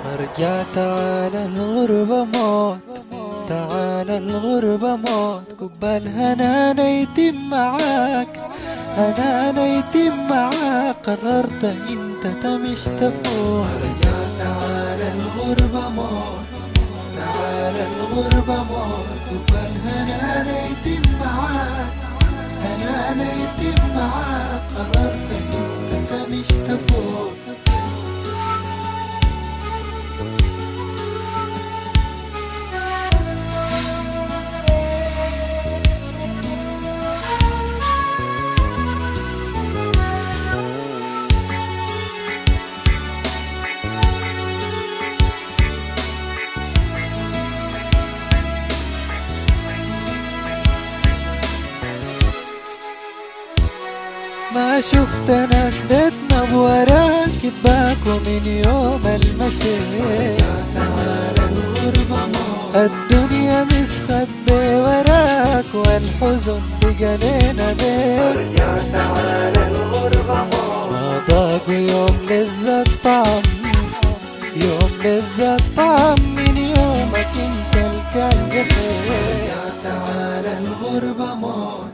ارجع تعال الغربة موت، تعال الغربة موت، قبل هنانا يتم معاك، هنانا يتم معاك، قررت انت مش تفوت. ارجع تعال الغربة موت، تعال الغربة موت، قبل هنانا يتم معاك، هنانا يتم معاك، قررت انت مش تفوت. ما شفت ناس بيتنا بوراك يتباكوا من يوم المشي. الدنيا مسخت بوراك والحزن بقى لينا بيت. ما ضاقوا يوم لذة طعم، يوم لذة طعم من يومك انت الكان جفيت. تعال الغربة موت،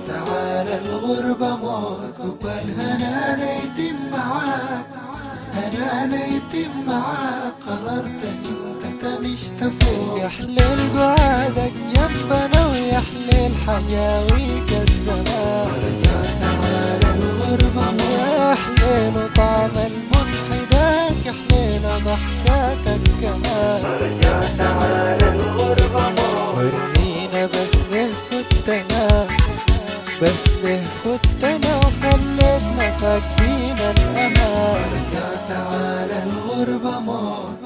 تعال الغربة موت، قبل هنانا يتم معاك، هنانا يتم معاك، قررت انت مش تفوت. يحليل قعادك جنبنا ويحليل حياويك الزمان. تعال الغربة موت، يحليل طعم البن حداك، يحليل ضحكاتك كمان. تعال الغربة موت، ورينا بس ليه فتنا، بس ليه فتنا وخلتنا فاقدين الأمان. تعال الغربة موت،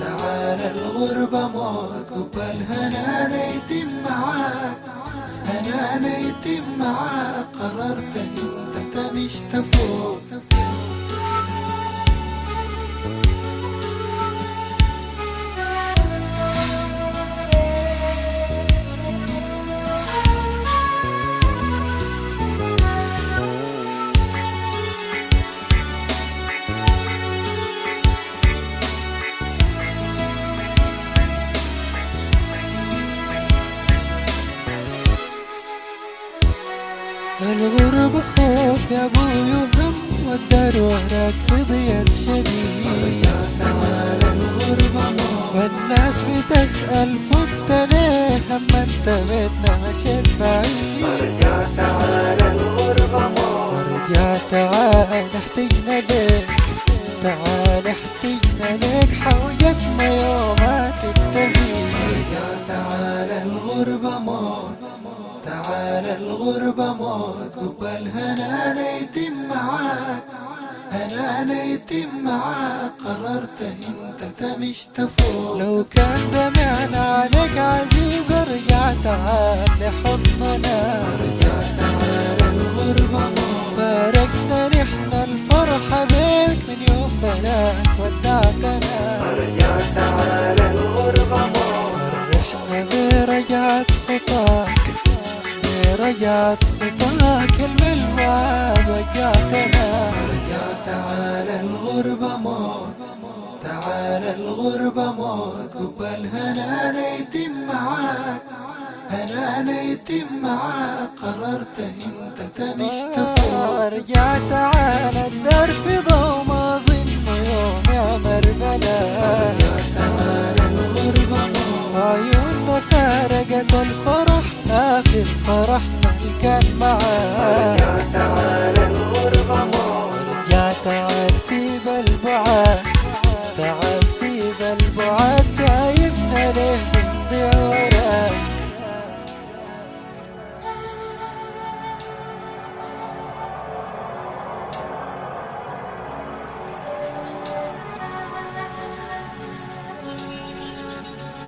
تعال الغربة موت، قبل هنانا يتم معاك، هنانا يتم معاك، قررت انت مش تفوت. الغربة خوف يا ابوي وهم، والدار وراك في ضياء شديد. والناس بتسأل فت ليه هم انت بيتنا مشيت بعيد. ارجع تعال الغربة موت، ارجع تعال احتجنا ليك، تعال احتجنا ليك، حوجتنا يومات بتزيد. ارجع تعال الغربة موت، تعال الغربة موت، قبل هنانا يتم معاك، هنانا يتم معاك، قررت انت مش تفوت. لو كان دمعنا عليك عزيز ارجع تعال لحضننا. ارجع تعال الغربة موت، فارقنا نحنا الفرحة بيك من يوم بلاك ودعتنا. ارجع تعال الغربة موت، فرحنا برجعت خطاك، رجعت خطاك الملوان وجعتنا. ارجع تعال الغربة موت، تعال الغربة موت، قبل هنانا يتم معاك، هنانا يتم معاك، قررت انت مش تفوت. ارجع تعال الدار في ضوء ما ظن يوم يعمر بلا. ارجع تعال الغربة موت، عيوننا فارقت الفرح، آخر فرحنا اللي كان معاك.